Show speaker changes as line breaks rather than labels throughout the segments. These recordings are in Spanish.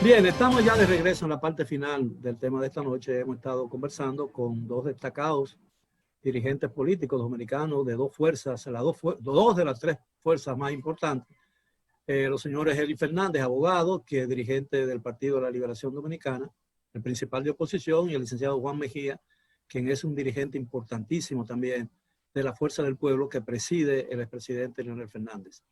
Bien, estamos ya de regreso en la parte final del tema de esta noche. Hemos estado conversando con dos destacados dirigentes políticos dominicanos de dos fuerzas, dos de las tres fuerzas más importantes. Los señores Eli Fernández, abogado, que es dirigente del Partido de la Liberación Dominicana, el principal de oposición, y el licenciado Juan Mejía, quien es un dirigente importantísimo también de la Fuerza del Pueblo que preside el expresidente Leonel Fernández.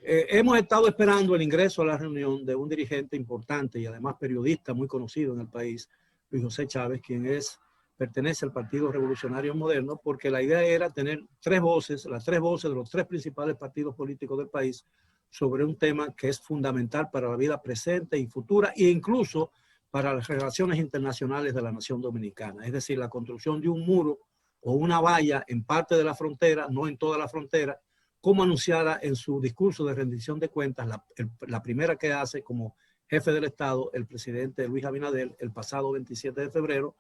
Hemos estado esperando el ingreso a la reunión de un dirigente importante y además periodista muy conocido en el país, Luis José Chávez, quien pertenece al Partido Revolucionario Moderno, porque la idea era tener las tres voces de los tres principales partidos políticos del país sobre un tema que es fundamental para la vida presente y futura e incluso para las relaciones internacionales de la nación dominicana. Es decir, la construcción de un muro o una valla en parte de la frontera, no en toda la frontera, como anunciara en su discurso de rendición de cuentas, la primera que hace como jefe del Estado el presidente Luis Abinader el pasado 27 de febrero,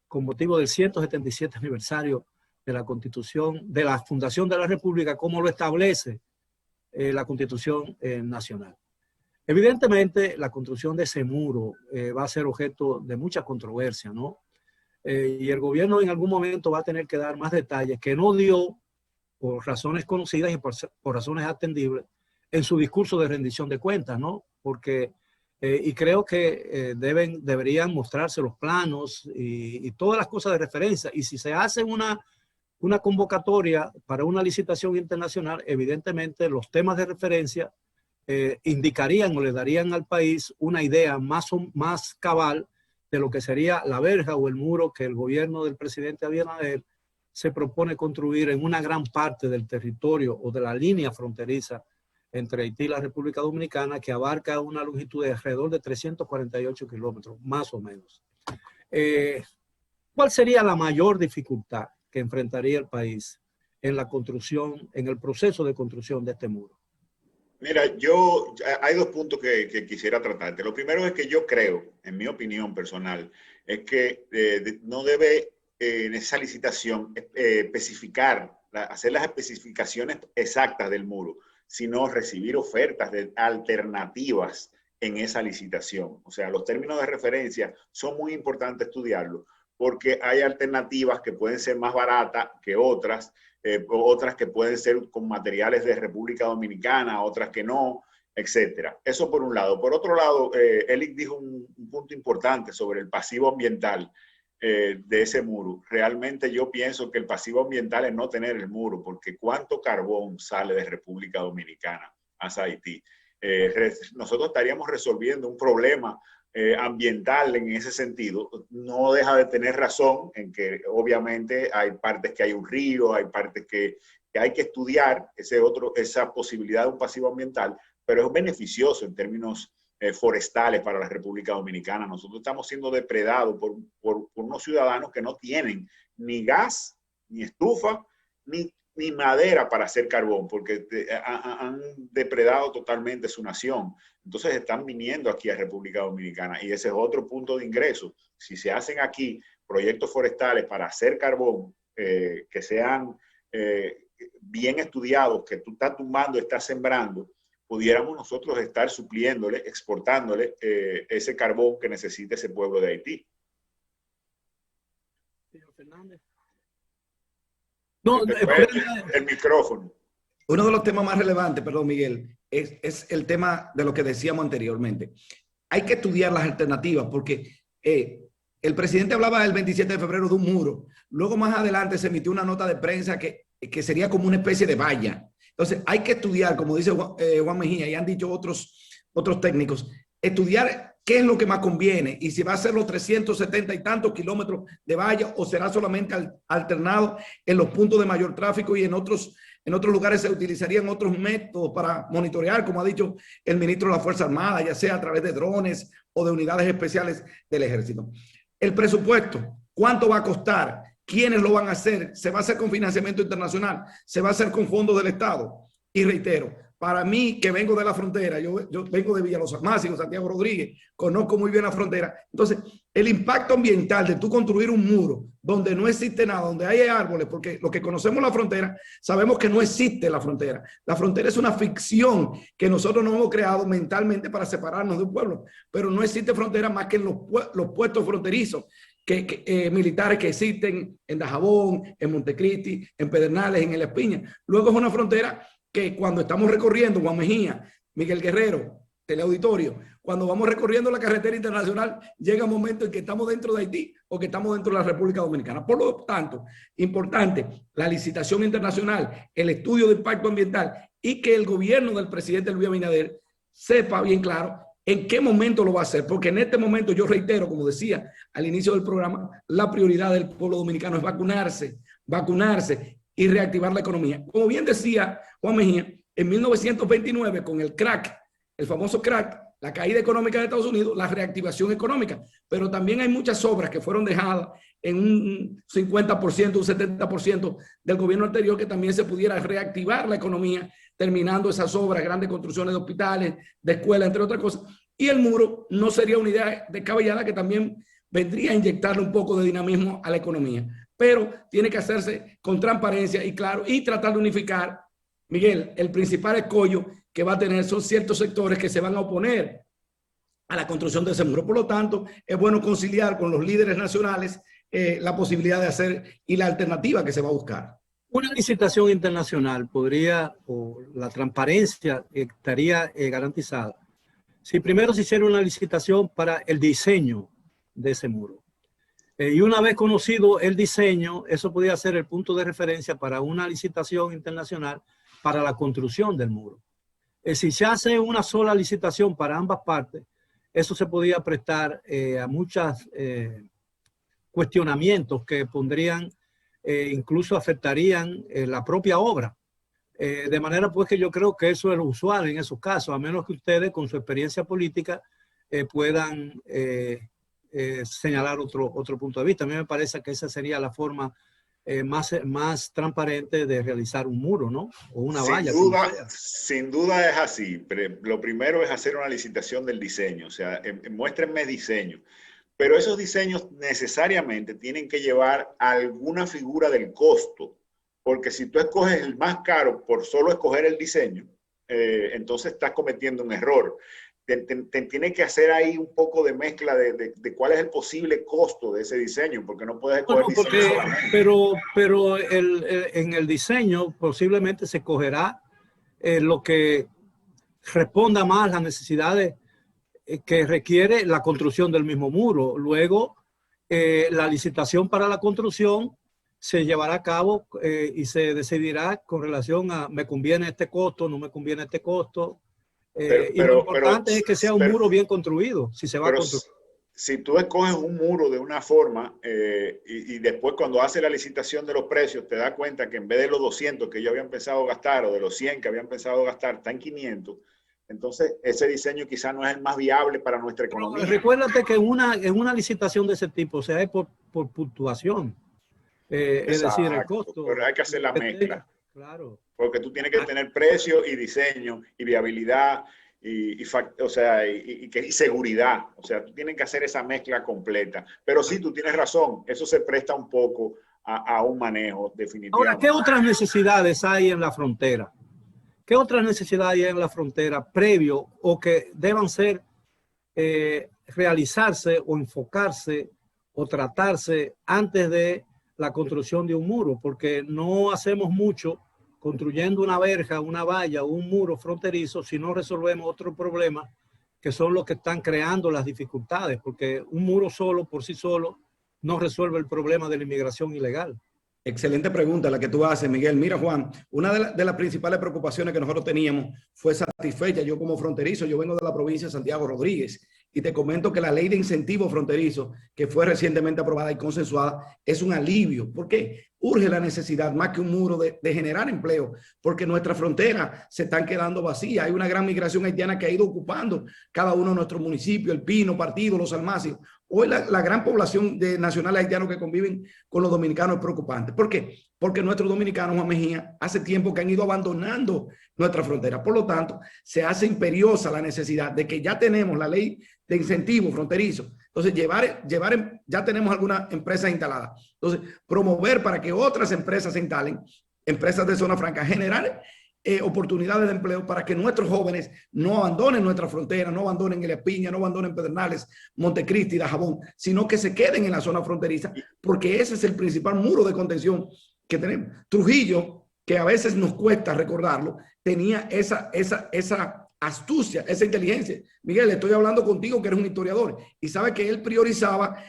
con motivo del 177 aniversario de la Constitución, de la Fundación de la República, como lo establece la Constitución Nacional. Evidentemente, la construcción de ese muro va a ser objeto de mucha controversia, ¿no? Y el gobierno en algún momento va a tener que dar más detalles que no dio por razones conocidas y por razones atendibles en su discurso de rendición de cuentas, ¿no? Porque, y creo que deberían mostrarse los planos y todas las cosas de referencia. Y si se hace una convocatoria para una licitación internacional, evidentemente los temas de referencia indicarían o le darían al país una idea más cabal de lo que sería la verja o el muro que el gobierno del presidente Abinader se propone construir en una gran parte del territorio o de la línea fronteriza entre Haití y la República Dominicana, que abarca una longitud de alrededor de 348 kilómetros, más o menos. ¿Cuál sería la mayor dificultad que enfrentaría el país en la construcción, en el proceso de construcción de este muro?
Mira, hay dos puntos que quisiera tratarte. Lo primero es que yo creo, en mi opinión personal, es que no debe en esa licitación hacer las especificaciones exactas del muro, sino recibir ofertas de alternativas en esa licitación. O sea, los términos de referencia son muy importantes estudiarlos, porque hay alternativas que pueden ser más baratas que otras que pueden ser con materiales de República Dominicana, otras que no, etcétera. Eso por un lado. Por otro lado, Elic dijo un punto importante sobre el pasivo ambiental de ese muro. Realmente yo pienso que el pasivo ambiental es no tener el muro, porque ¿cuánto carbón sale de República Dominicana hacia Haití? Nosotros estaríamos resolviendo un problema ambiental en ese sentido. No deja de tener razón en que obviamente hay partes que hay un río, hay partes que hay que estudiar esa posibilidad de un pasivo ambiental, pero es beneficioso en términos forestales para la República Dominicana. Nosotros estamos siendo depredados por unos ciudadanos que no tienen ni gas, ni estufa, ni madera para hacer carbón, porque han depredado totalmente su nación. Entonces están viniendo aquí a República Dominicana y ese es otro punto de ingreso. Si se hacen aquí proyectos forestales para hacer carbón que sean bien estudiados, que tú estás tumbando, estás sembrando, pudiéramos nosotros estar supliéndole, exportándole ese carbón que necesita ese pueblo de Haití.
Señor Fernández.
No, el micrófono.
Uno de los temas más relevantes, perdón Miguel, es el tema de lo que decíamos anteriormente. Hay que estudiar las alternativas porque el presidente hablaba el 27 de febrero de un muro. Luego más adelante se emitió una nota de prensa que sería como una especie de valla. Entonces hay que estudiar, como dice Juan Mejía y han dicho otros técnicos, estudiar qué es lo que más conviene y si va a ser los 370 y tantos kilómetros de valla o será solamente alternado en los puntos de mayor tráfico y en otros lugares se utilizarían otros métodos para monitorear, como ha dicho el ministro de la Fuerza Armada, ya sea a través de drones o de unidades especiales del Ejército. El presupuesto, ¿cuánto va a costar? ¿Quiénes lo van a hacer? ¿Se va a hacer con financiamiento internacional? ¿Se va a hacer con fondos del Estado? Y reitero, para mí, que vengo de la frontera, yo vengo de Villa Los Almácigos, Santiago Rodríguez, conozco muy bien la frontera. Entonces, el impacto ambiental de tú construir un muro donde no existe nada, donde hay árboles, porque los que conocemos la frontera, sabemos que no existe la frontera. La frontera es una ficción que nosotros nos hemos creado mentalmente para separarnos de un pueblo, pero no existe frontera más que en los puestos fronterizos militares que existen en Dajabón, en Montecristi, en Pedernales, en El Espiña. Luego es una frontera que cuando estamos recorriendo Juan Mejía, Miguel Guerrero, Teleauditorio, cuando vamos recorriendo la carretera internacional, llega un momento en que estamos dentro de Haití o que estamos dentro de la República Dominicana. Por lo tanto, importante, la licitación internacional, el estudio de impacto ambiental y que el gobierno del presidente Luis Abinader sepa bien claro en qué momento lo va a hacer, porque en este momento, yo reitero, como decía al inicio del programa, la prioridad del pueblo dominicano es vacunarse y reactivar la economía. Como bien decía Juan Mejía, en 1929, con el crack, el famoso crack, la caída económica de Estados Unidos, la reactivación económica, pero también hay muchas obras que fueron dejadas en un 50%, un 70% del gobierno anterior, que también se pudiera reactivar la economía, terminando esas obras, grandes construcciones de hospitales, de escuelas, entre otras cosas. Y el muro no sería una idea descabellada que también vendría a inyectarle un poco de dinamismo a la economía. Pero tiene que hacerse con transparencia y claro, y tratar de unificar. Miguel, el principal escollo que va a tener son ciertos sectores que se van a oponer a la construcción de ese muro. Por lo tanto, es bueno conciliar con los líderes nacionales la posibilidad de hacer y la alternativa que se va a buscar.
Una licitación internacional podría, o la transparencia estaría garantizada si primero se hiciera una licitación para el diseño de ese muro. Y una vez conocido el diseño, eso podría ser el punto de referencia para una licitación internacional para la construcción del muro. Si se hace una sola licitación para ambas partes, eso se podría prestar a muchos cuestionamientos que pondrían, incluso afectarían la propia obra. De manera pues que yo creo que eso es lo usual en esos casos, a menos que ustedes con su experiencia política puedan señalar otro punto de vista. A mí me parece que esa sería la forma más transparente de realizar un muro, ¿no? O una valla.
Sin duda es así. Lo primero es hacer una licitación del diseño, o sea, muéstrenme diseño. Pero esos diseños necesariamente tienen que llevar alguna figura del costo, porque si tú escoges el más caro por solo escoger el diseño, entonces estás cometiendo un error. Tiene que hacer ahí un poco de mezcla de cuál es el posible costo de ese diseño, porque no puedes escoger diseño solamente.
Pero en el diseño posiblemente se escogerá lo que responda más a las necesidades que requiere la construcción del mismo muro. Luego, la licitación para la construcción se llevará a cabo y se decidirá con relación a me conviene este costo, no me conviene este costo. Y lo importante es que sea un muro bien construido, si se va a construir.
Si tú escoges un muro de una forma y después cuando hace la licitación de los precios te das cuenta que en vez de los 200 que ellos habían pensado gastar o de los 100 que habían pensado gastar, está en 500, entonces ese diseño quizás no es el más viable para nuestra economía.
Pero recuérdate que en una licitación de ese tipo se hace por puntuación. Es decir, el costo.
Pero hay que hacer la mezcla.
Claro.
Porque tú tienes que tener precio y diseño y viabilidad y seguridad. O sea, tú tienes que hacer esa mezcla completa. Pero sí, tú tienes razón. Eso se presta un poco a un manejo definitivo.
Ahora, ¿qué otras necesidades hay en la frontera? ¿Qué otras necesidades hay en la frontera previo o que deban ser realizarse o enfocarse o tratarse antes de la construcción de un muro? Porque no hacemos mucho construyendo una verja, una valla o un muro fronterizo si no resolvemos otros problemas que son los que están creando las dificultades, porque un muro solo, por sí solo, no resuelve el problema de la inmigración ilegal.
Excelente pregunta la que tú haces, Miguel. Mira, Juan, una de las principales preocupaciones que nosotros teníamos fue satisfecha. Yo como fronterizo, yo vengo de la provincia de Santiago Rodríguez y te comento que la ley de incentivo fronterizo que fue recientemente aprobada y consensuada es un alivio. ¿Por qué? Urge la necesidad, más que un muro, de generar empleo, porque nuestras fronteras se están quedando vacías. Hay una gran migración haitiana que ha ido ocupando cada uno de nuestros municipios, El Pino, Partido, Los Almácigos. hoy la gran población de nacionales haitianos que conviven con los dominicanos es preocupante. ¿Por qué? Porque nuestros dominicanos, Juan Mejía, hace tiempo que han ido abandonando nuestra frontera. Por lo tanto, se hace imperiosa la necesidad de que ya tenemos la ley de incentivos fronterizos. Entonces, ya tenemos algunas empresas instaladas. Entonces, promover para que otras empresas se instalen, empresas de zona franca, generar oportunidades de empleo para que nuestros jóvenes no abandonen nuestra frontera, no abandonen El Espiña, no abandonen Pedernales, Montecristi, Dajabón, sino que se queden en la zona fronteriza, porque ese es el principal muro de contención que tenemos. Trujillo, que a veces nos cuesta recordarlo, tenía esa astucia, esa inteligencia. Miguel, estoy hablando contigo que eres un historiador y sabe que él priorizaba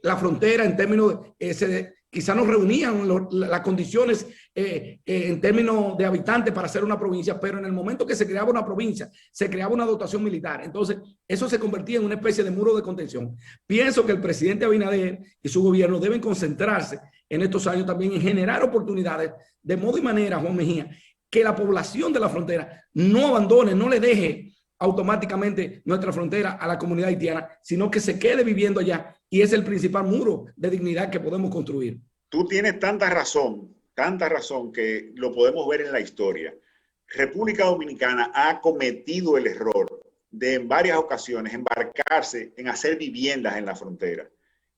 la frontera en términos de quizá no reunían las condiciones en términos de habitantes para hacer una provincia, pero en el momento que se creaba una provincia, se creaba una dotación militar. Entonces, eso se convertía en una especie de muro de contención. Pienso que el presidente Abinader y su gobierno deben concentrarse en estos años también en generar oportunidades de modo y manera, Juan Mejía, que la población de la frontera no abandone, no le deje automáticamente nuestra frontera a la comunidad haitiana, sino que se quede viviendo allá, y es el principal muro de dignidad que podemos construir.
Tú tienes tanta razón que lo podemos ver en la historia. República Dominicana ha cometido el error de en varias ocasiones embarcarse en hacer viviendas en la frontera.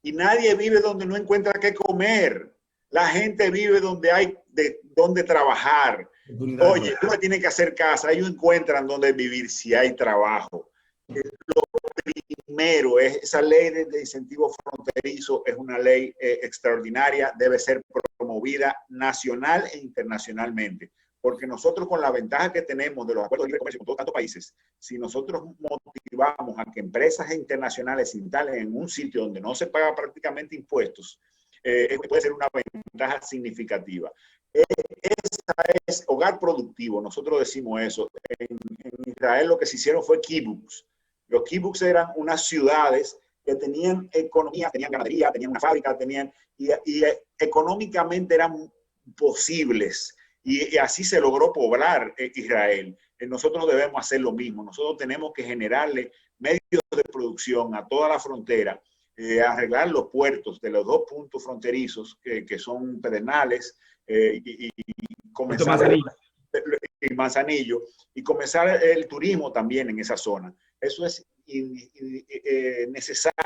Y nadie vive donde no encuentra qué comer. La gente vive donde hay donde trabajar. Oye, tú no tienes que hacer casa, ellos encuentran donde vivir si hay trabajo. Lo primero es esa ley de incentivo fronterizo, es una ley extraordinaria, debe ser promovida nacional e internacionalmente, porque nosotros con la ventaja que tenemos de los acuerdos de libre comercio con todos estos países, si nosotros motivamos a que empresas internacionales se instalen en un sitio donde no se paga prácticamente impuestos, puede ser una ventaja significativa. Esa es hogar productivo, nosotros decimos eso. En Israel lo que se hicieron fue kibbutz. Los kibbutz eran unas ciudades que tenían economía, tenían ganadería, tenían una fábrica, y económicamente eran posibles. Y así se logró poblar Israel. Nosotros debemos hacer lo mismo. Nosotros tenemos que generarle medios de producción a toda la frontera, arreglar los puertos de los dos puntos fronterizos que son Pedernales y comenzar el Manzanillo, y comenzar el turismo también en esa zona. Eso es necesario,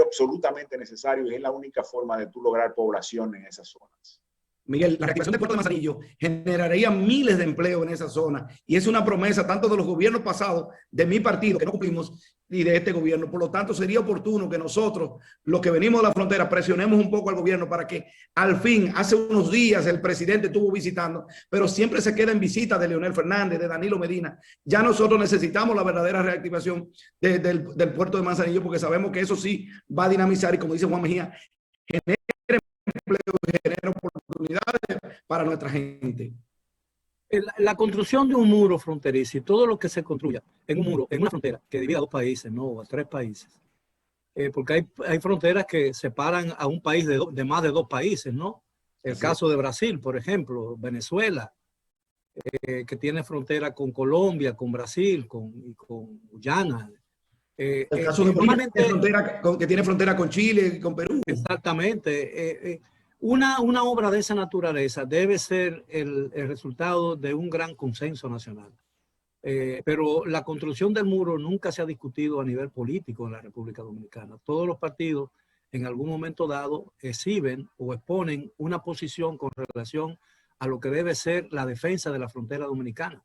absolutamente necesario, y es la única forma de tú lograr población en esas zonas.
Miguel, la reactivación del puerto de Manzanillo generaría miles de empleos en esa zona, y es una promesa tanto de los gobiernos pasados, de mi partido, que no cumplimos, y de este gobierno. Por lo tanto, sería oportuno que nosotros, los que venimos de la frontera, presionemos un poco al gobierno para que al fin, hace unos días el presidente estuvo visitando, pero siempre se queda en visita de Leonel Fernández, de Danilo Medina. Ya nosotros necesitamos la verdadera reactivación del puerto de Manzanillo, porque sabemos que eso sí va a dinamizar, y como dice Juan Mejía, genera empleo, genera oportunidades para nuestra gente.
La construcción de un muro fronterizo y todo lo que se construya en un muro, en una frontera que divida a dos países, no a tres países, porque hay fronteras que separan a un país de más de dos países, ¿no? El caso de Brasil, por ejemplo, Venezuela, que tiene frontera con Colombia, con Brasil, con Guyana.
El caso de Bolivia, que tiene frontera con Chile y con Perú.
Exactamente. Una obra de esa naturaleza debe ser el resultado de un gran consenso nacional. Pero la construcción del muro nunca se ha discutido a nivel político en la República Dominicana. Todos los partidos en algún momento dado exhiben o exponen una posición con relación a lo que debe ser la defensa de la frontera dominicana.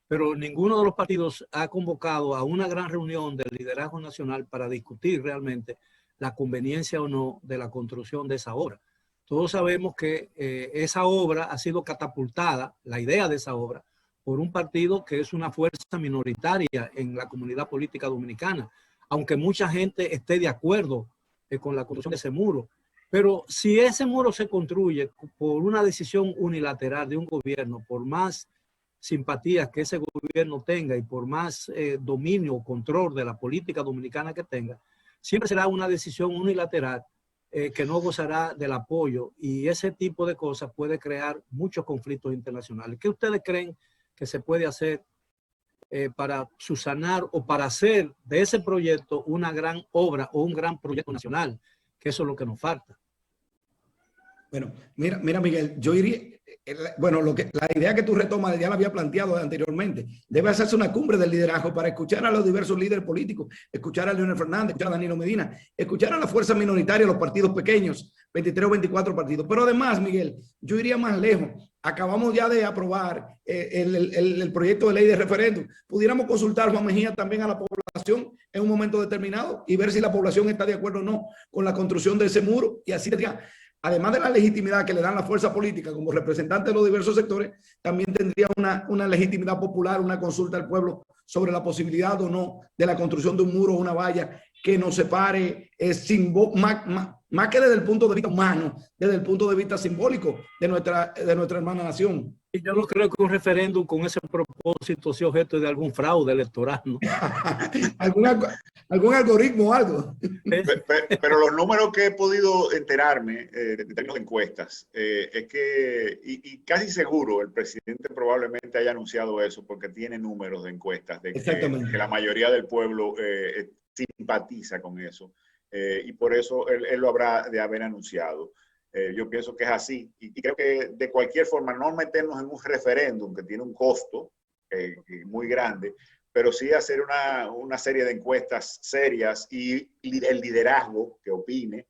Pero ninguno de los partidos ha convocado a una gran reunión del liderazgo nacional para discutir realmente la conveniencia o no de la construcción de esa obra. Todos sabemos que esa obra ha sido catapultada, la idea de esa obra, por un partido que es una fuerza minoritaria en la comunidad política dominicana, aunque mucha gente esté de acuerdo con la construcción de ese muro. Pero si ese muro se construye por una decisión unilateral de un gobierno, por más simpatías que ese gobierno tenga y por más dominio o control de la política dominicana que tenga, siempre será una decisión unilateral que no gozará del apoyo, y ese tipo de cosas puede crear muchos conflictos internacionales. ¿Qué ustedes creen que se puede hacer para subsanar o para hacer de ese proyecto una gran obra o un gran proyecto nacional, que eso es lo que nos falta.
Bueno, mira Miguel, yo iría, bueno, la idea que tú retomas ya la había planteado anteriormente. Debe hacerse una cumbre del liderazgo para escuchar a los diversos líderes políticos, escuchar a Leonel Fernández, escuchar a Danilo Medina, escuchar a las fuerzas minoritarias, los partidos pequeños, 23 o 24 partidos. Pero además, Miguel, yo iría más lejos. Acabamos ya de aprobar el proyecto de ley de referéndum. Pudiéramos consultar, Juan Mejía, también a la población en un momento determinado y ver si la población está de acuerdo o no con la construcción de ese muro, y así tendría, además de la legitimidad que le dan la fuerza política como representante de los diversos sectores, también tendría una legitimidad popular, una consulta al pueblo sobre la posibilidad o no de la construcción de un muro o una valla que nos separe, más que desde el punto de vista humano, desde el punto de vista simbólico de nuestra hermana nación.
Y yo no creo que un referéndum con ese propósito sea objeto de algún fraude electoral, ¿no?
¿Algún algoritmo o algo?
Pero los números que he podido enterarme en términos de encuestas es que, y casi seguro el presidente probablemente haya anunciado eso porque tiene números de encuestas de que la mayoría del pueblo simpatiza con eso, y por eso él lo habrá de haber anunciado. Yo pienso que es así, y creo que de cualquier forma no meternos en un referéndum que tiene un costo muy grande, pero sí hacer una serie de encuestas serias y el liderazgo que opine,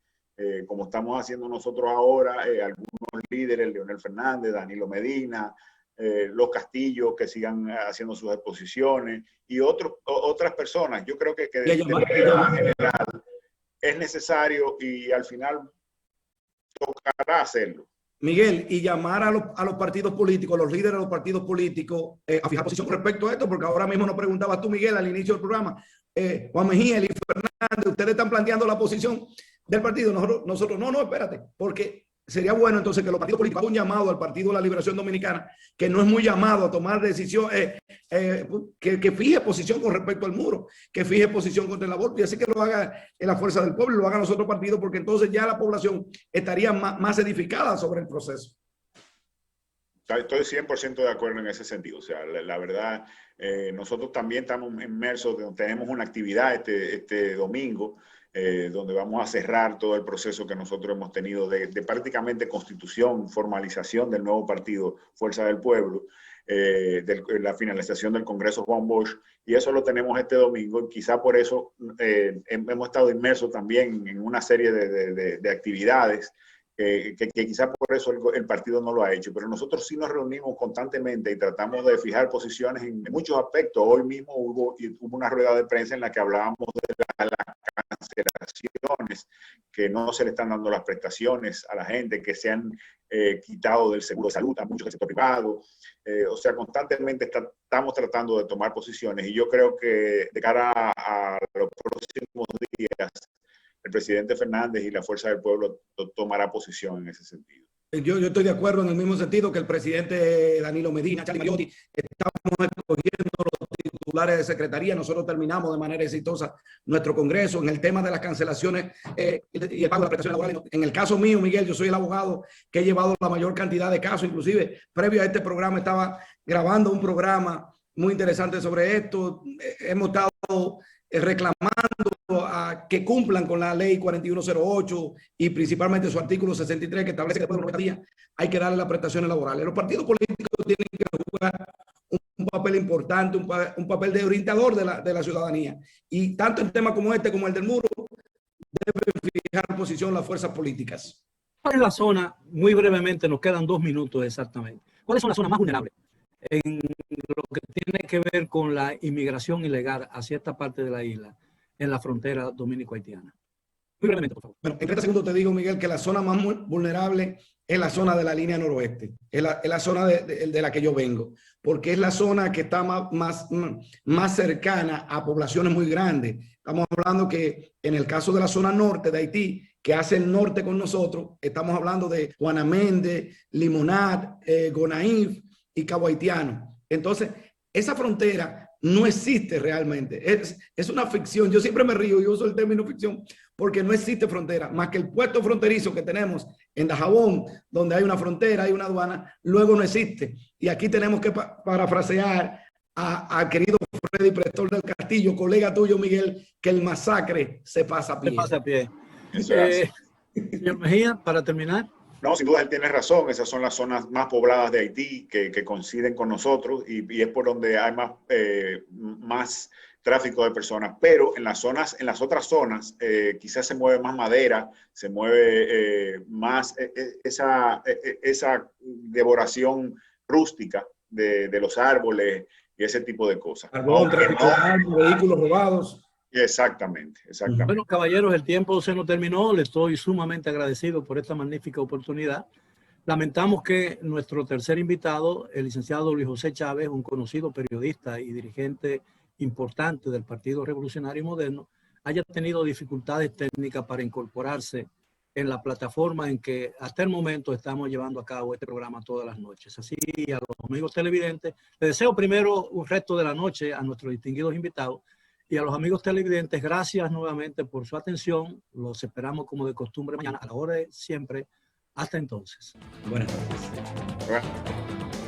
como estamos haciendo nosotros ahora, algunos líderes, Leonel Fernández, Danilo Medina, los Castillos, que sigan haciendo sus exposiciones, y otras personas. Yo creo que de manera general es necesario, y al final tocará hacerlo.
Miguel, y llamar a los partidos políticos, a los líderes de los partidos políticos, a fijar posición respecto a esto, porque ahora mismo nos preguntabas tú, Miguel, al inicio del programa, Juan Mejía, Eli Fernández, ustedes están planteando la posición del partido. Nosotros no, espérate, porque sería bueno entonces que los partidos políticos hagan un llamado al Partido de la Liberación Dominicana, que no es muy llamado a tomar decisión, que fije posición con respecto al muro, que fije posición contra el aborto, y así que lo haga en la Fuerza del Pueblo y lo hagan los otros partidos, porque entonces ya la población estaría más edificada sobre el proceso.
Estoy 100% de acuerdo en ese sentido. O sea, la verdad, nosotros también estamos inmersos, tenemos una actividad este domingo, donde vamos a cerrar todo el proceso que nosotros hemos tenido de prácticamente constitución, formalización del nuevo partido Fuerza del Pueblo, la finalización del Congreso Juan Bosch, y eso lo tenemos este domingo, y quizá por eso hemos estado inmersos también en una serie de actividades que quizá por eso el partido no lo ha hecho, pero nosotros sí nos reunimos constantemente y tratamos de fijar posiciones en muchos aspectos. Hoy mismo hubo una rueda de prensa en la que hablábamos de las cancelaciones, que no se le están dando las prestaciones a la gente, que se han quitado del seguro de salud a muchos del sector privado. O sea, constantemente estamos tratando de tomar posiciones, y yo creo que de cara a los próximos días el presidente Fernández y la Fuerza del Pueblo tomará posición en ese sentido.
Yo estoy de acuerdo en el mismo sentido que el presidente Danilo Medina, Charlie Mariotti. Estamos escogiendo los titulares de secretaría. Nosotros terminamos de manera exitosa nuestro congreso en el tema de las cancelaciones y el pago de las prestaciones laborales. En el caso mío, Miguel, yo soy el abogado que he llevado la mayor cantidad de casos. Inclusive, previo a este programa, estaba grabando un programa muy interesante sobre esto. Hemos estado reclamando a que cumplan con la ley 4108 y principalmente su artículo 63, que establece que después de 90 días hay que darle las prestaciones laborales. Los partidos políticos tienen que jugar un papel importante, un papel de orientador de la ciudadanía, y tanto en temas como este como el del muro deben fijar posición las fuerzas políticas.
¿Cuál es la zona, muy brevemente, nos quedan 2 minutos exactamente, cuáles son las zonas más vulnerables en lo que tiene que ver con la inmigración ilegal hacia esta parte de la isla, en la frontera dominico-haitiana? Muy brevemente, por favor.
Bueno, en 30 segundos te digo, Miguel, que la zona más vulnerable es la zona de la línea noroeste, es la zona de la que yo vengo, porque es la zona que está más cercana a poblaciones muy grandes. Estamos hablando que en el caso de la zona norte de Haití, que hace el norte con nosotros, estamos hablando de Juana Méndez, Limonad, Gonaïves y Cabo Haitiano. Entonces, esa frontera no existe realmente. Es una ficción. Yo siempre me río y uso el término ficción porque no existe frontera, más que el puesto fronterizo que tenemos en Dajabón, donde hay una frontera, hay una aduana, luego no existe. Y aquí tenemos que parafrasear al querido Freddy Prestor del Castillo, colega tuyo, Miguel, que el masacre se pasa a pie.
Se pasa a pie.
Eso es así.
Señor Mejía, para terminar.
No, sin duda él tiene razón. Esas son las zonas más pobladas de Haití que coinciden con nosotros y es por donde hay más tráfico de personas. Pero en las otras zonas, quizás se mueve más madera, se mueve más esa devoración rústica de los árboles y ese tipo de cosas.
Vehículos robados.
Exactamente.
Bueno, caballeros, el tiempo se nos terminó. Le estoy sumamente agradecido por esta magnífica oportunidad. Lamentamos que nuestro tercer invitado, el licenciado Luis José Chávez, un conocido periodista y dirigente importante del Partido Revolucionario Moderno, haya tenido dificultades técnicas para incorporarse en la plataforma en que hasta el momento estamos llevando a cabo este programa todas las noches. Así, a los amigos televidentes, les deseo primero un resto de la noche a nuestros distinguidos invitados. Y a los amigos televidentes, gracias nuevamente por su atención. Los esperamos como de costumbre mañana a la hora de siempre. Hasta entonces.
Buenas noches.